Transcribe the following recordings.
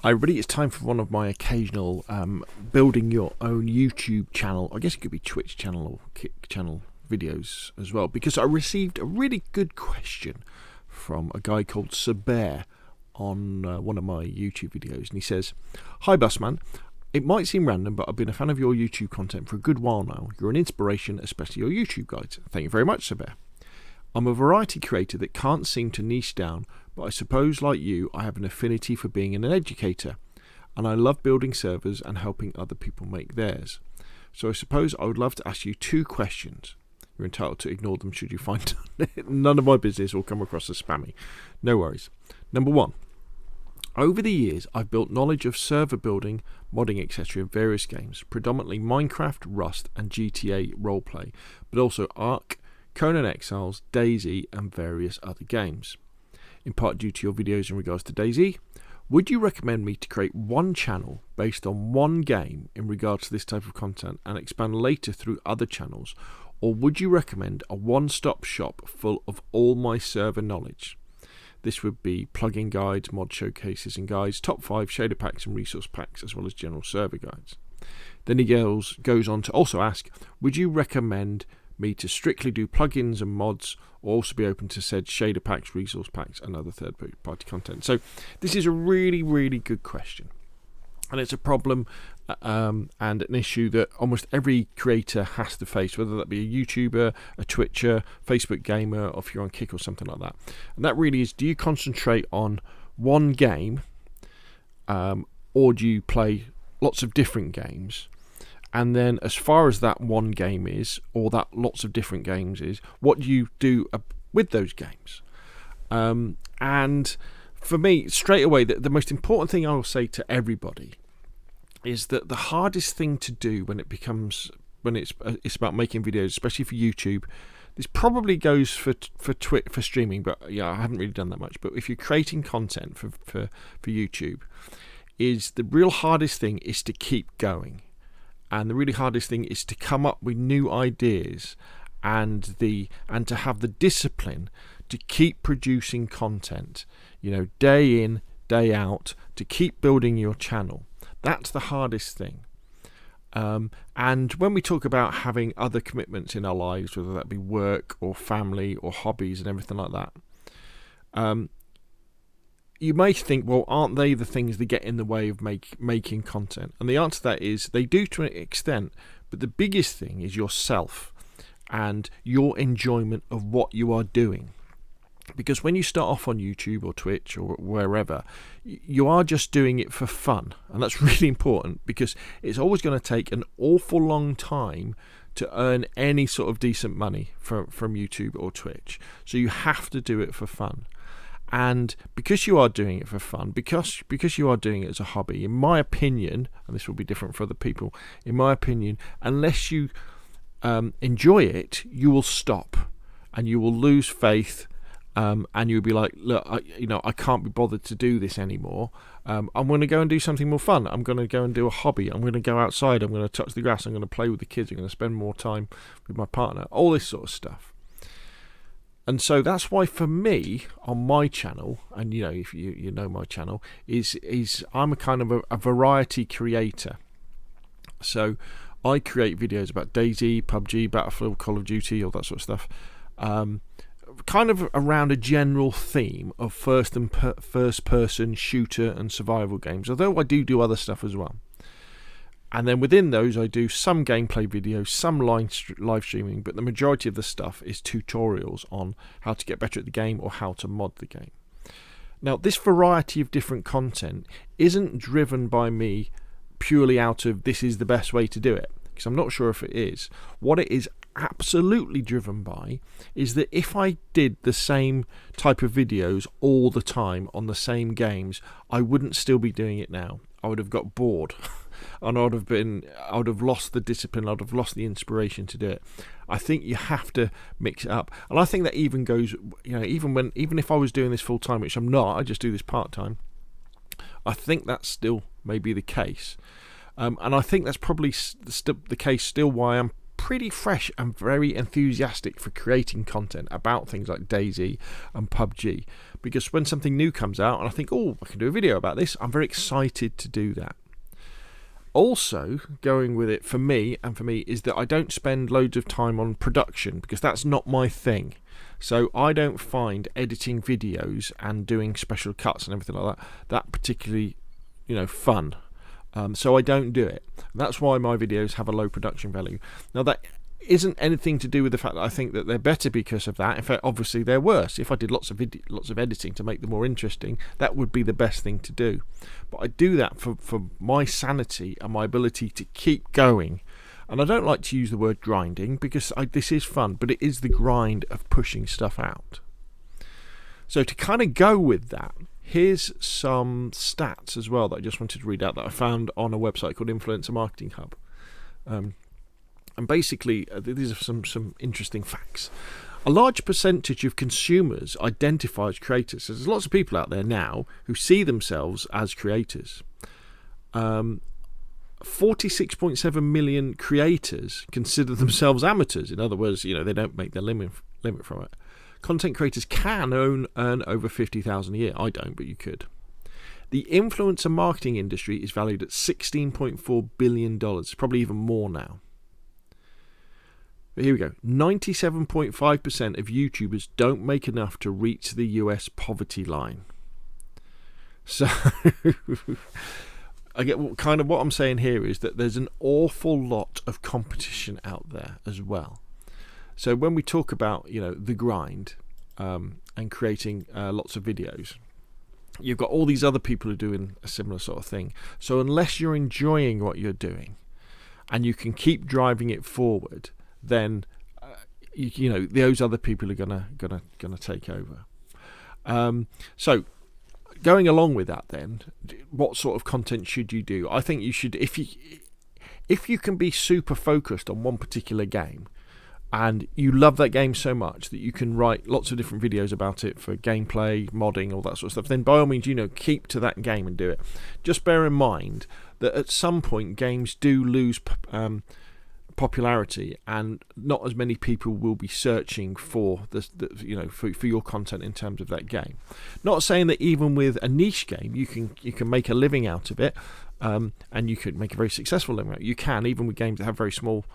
Hi, everybody. It's time for one of my occasional building your own YouTube channel. I guess it could be Twitch channel or Kick channel videos as well, because I received a really good question from a guy called Saber on one of my YouTube videos. And he says, "Hi, Busman. It might seem random, but I've been a fan of your YouTube content for a good while now. You're an inspiration, especially your YouTube guides." Thank you very much, Saber. "I'm a variety creator that can't seem to niche down, but I suppose, like you, I have an affinity for being an educator, and I love building servers and helping other people make theirs. So I suppose I would love to ask you two questions. You're entitled to ignore them should you find none of my business or come across as spammy. No worries. Number one, over the years I've built knowledge of server building, modding, etc. in various games, predominantly Minecraft, Rust and GTA roleplay, but also Ark, Conan Exiles, DayZ and various other games. In part due to your videos in regards to DayZ, would you recommend me to create one channel based on one game in regards to this type of content and expand later through other channels, or would you recommend a one-stop shop full of all my server knowledge? This would be plugin guides, mod showcases and guides, top 5 shader packs and resource packs, as well as general server guides." Then he goes on to also ask, would you recommend me to strictly do plugins and mods, or also be open to said shader packs, resource packs and other third-party content? So this is a really, really good question, and it's a problem and an issue that almost every creator has to face, whether that be a YouTuber, a Twitcher, Facebook gamer, or if you're on Kick or something like that. And that really is, do you concentrate on one game, or do you play lots of different games? And then as far as that one game is, or that lots of different games is, what do you do with those games? And for me, straight away, the most important thing I will say to everybody is that the hardest thing to do when it's about making videos, especially for YouTube, this probably goes for streaming, but yeah, I haven't really done that much. But if you're creating content for YouTube, is the real hardest thing is to keep going. And the really hardest thing is to come up with new ideas and to have the discipline to keep producing content, day in, day out, to keep building your channel. That's the hardest thing. And when we talk about having other commitments in our lives, whether that be work or family or hobbies and everything like that, you may think, well, aren't they the things that get in the way of making content? And the answer to that is they do to an extent, but the biggest thing is yourself and your enjoyment of what you are doing. Because when you start off on YouTube or Twitch or wherever, you are just doing it for fun. And that's really important, because it's always going to take an awful long time to earn any sort of decent money from YouTube or Twitch. So you have to do it for fun. And because you are doing it for fun, because you are doing it as a hobby, in my opinion, and this will be different for other people, in my opinion, unless you enjoy it, you will stop and you will lose faith, and you'll be like, look, I can't be bothered to do this anymore. I'm going to go and do something more fun. I'm going to go and do a hobby. I'm going to go outside. I'm going to touch the grass. I'm going to play with the kids. I'm going to spend more time with my partner. All this sort of stuff. And so that's why for me on my channel, and if you know my channel, is I'm a kind of a variety creator. So I create videos about DayZ, PUBG, Battlefield, Call of Duty, all that sort of stuff, kind of around a general theme of first person shooter and survival games, although I do other stuff as well. And then within those, I do some gameplay videos, some live streaming, but the majority of the stuff is tutorials on how to get better at the game or how to mod the game. Now, this variety of different content isn't driven by me purely out of this is the best way to do it, because I'm not sure if it is. What it is absolutely driven by is that if I did the same type of videos all the time on the same games, I wouldn't still be doing it now. I would have got bored. And I would have lost the discipline, I'd have lost the inspiration to do it. I think you have to mix it up. And I think that even goes, even if I was doing this full time, which I'm not, I just do this part time, I think that's still maybe the case. And I think that's probably the case still why I'm pretty fresh and very enthusiastic for creating content about things like DayZ and PUBG, because when something new comes out and I think, oh, I can do a video about this, I'm very excited to do that. Also, going with it for me is that I don't spend loads of time on production, because that's not my thing. So I don't find editing videos and doing special cuts and everything like that particularly, fun. So I don't do it. That's why my videos have a low production value. Now, that isn't anything to do with the fact that I think that they're better because of that. In fact, obviously they're worse. If I did lots of editing to make them more interesting, that would be the best thing to do. But I do that for my sanity and my ability to keep going. And I don't like to use the word grinding, because this is fun, but it is the grind of pushing stuff out. So to kind of go with that, here's some stats as well that I just wanted to read out that I found on a website called Influencer Marketing Hub. And basically, these are some interesting facts. A large percentage of consumers identify as creators. So there's lots of people out there now who see themselves as creators. 46.7 million creators consider themselves amateurs. In other words, they don't make their limit from it. Content creators can earn over $50,000 a year. I don't, but you could. The influencer marketing industry is valued at $16.4 billion, probably even more now. But here we go. 97.5% of YouTubers don't make enough to reach the US poverty line. So I get kind of what I'm saying here is that there's an awful lot of competition out there as well. So when we talk about, the grind and creating lots of videos, you've got all these other people who are doing a similar sort of thing. So unless you're enjoying what you're doing and you can keep driving it forward, then those other people are gonna take over. So going along with that, then, what sort of content should you do? I think you should, if you can be super focused on one particular game, and you love that game so much that you can write lots of different videos about it for gameplay, modding, all that sort of stuff, then by all means, keep to that game and do it. Just bear in mind that at some point games do lose popularity, and not as many people will be searching for for your content in terms of that game. Not saying that even with a niche game you can make a living out of it, and you could make a very successful living out of it. You can, even with games that have very small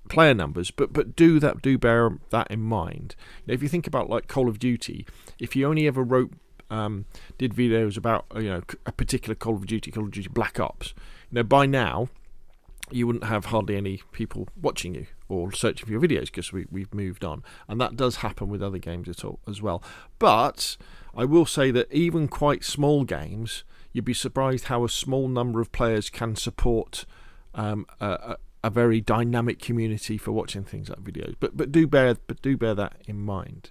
player numbers, but do bear that in mind. If you think about like Call of Duty, if you only ever did videos about a particular Call of Duty Black Ops, by now you wouldn't have hardly any people watching you or searching for your videos, because we've moved on. And that does happen with other games as well. But I will say that even quite small games, you'd be surprised how a small number of players can support a very dynamic community for watching things like videos. But do bear that in mind.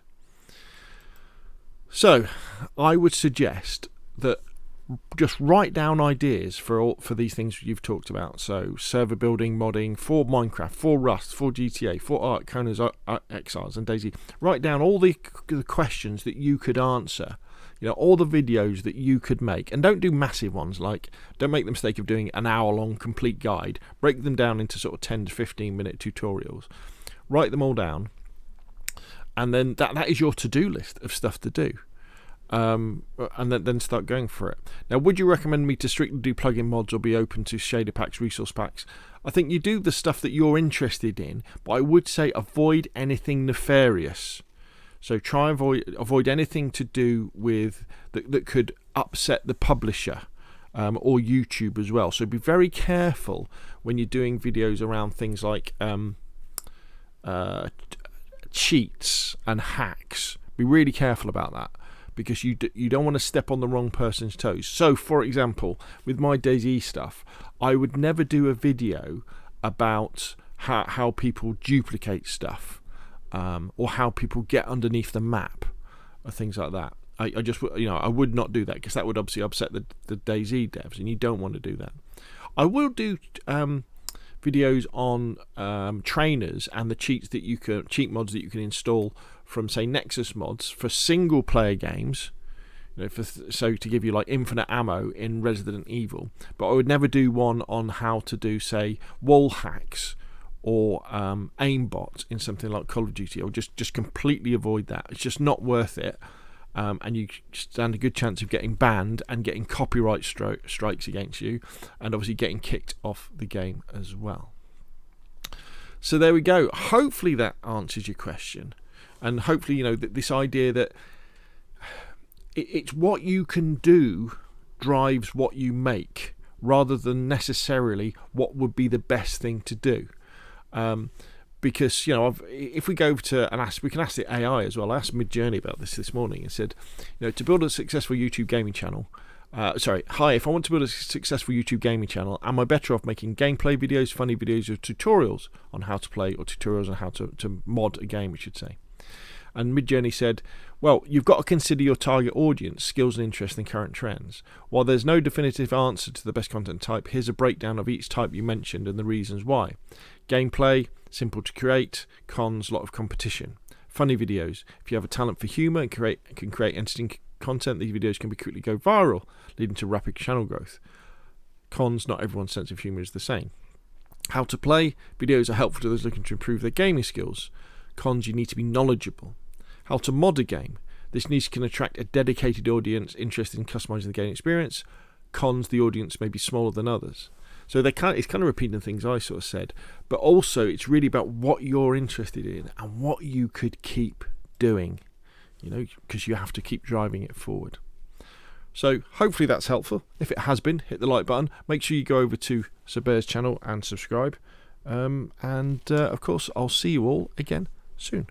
So I would suggest that just write down ideas for these things you've talked about. So server building, modding, for Minecraft, for Rust, for GTA, for Ark, Conan's Exiles and DayZ. Write down all the questions that you could answer, all the videos that you could make. And don't do massive ones, like don't make the mistake of doing an hour-long complete guide. Break them down into sort of 10 to 15-minute tutorials. Write them all down, and then that is your to-do list of stuff to do. And then start going for it. Now, would you recommend me to strictly do plugin mods or be open to shader packs, resource packs? I think you do the stuff that you're interested in, but I would say avoid anything nefarious. So try and avoid anything to do with that could upset the publisher or YouTube as well. So be very careful when you're doing videos around things like cheats and hacks. Be really careful about that, because you don't want to step on the wrong person's toes. So, for example, with my DayZ stuff, I would never do a video about how people duplicate stuff, or how people get underneath the map, or things like that. I just, I would not do that, because that would obviously upset the DayZ devs, and you don't want to do that. I will do videos on trainers and the cheat mods that you can install from, say, Nexus mods for single player games, so to give you like infinite ammo in Resident Evil. But I would never do one on how to do, say, wall hacks or aimbot in something like Call of Duty, or just completely avoid that. It's just not worth it, and you stand a good chance of getting banned and getting copyright strikes against you, and obviously getting kicked off the game as well. So there we go. Hopefully that answers your question, and hopefully this idea that it's what you can do drives what you make, rather than necessarily what would be the best thing to do. Because if we go to and ask, we can ask the AI as well. I asked Midjourney about this morning and said, to build a successful YouTube gaming channel. Hi, if I want to build a successful YouTube gaming channel, am I better off making gameplay videos, funny videos, or tutorials on how to play, or tutorials on how to mod a game, we should say? And Midjourney said, well, you've got to consider your target audience, skills and interests, and current trends. While there's no definitive answer to the best content type, here's a breakdown of each type you mentioned and the reasons why. Gameplay, simple to create. Cons, lot of competition. Funny videos. If you have a talent for humour and can create entertaining content, these videos can quickly go viral, leading to rapid channel growth. Cons, not everyone's sense of humour is the same. How to play. Videos are helpful to those looking to improve their gaming skills. Cons, you need to be knowledgeable. How to mod a game. This niche can attract a dedicated audience interested in customizing the game experience. Cons, the audience may be smaller than others. So it's kind of repeating things I sort of said, but also it's really about what you're interested in and what you could keep doing, because you have to keep driving it forward. So hopefully that's helpful. If it has been, hit the like button. Make sure you go over to Sir Bear's channel and subscribe. And of course, I'll see you all again soon.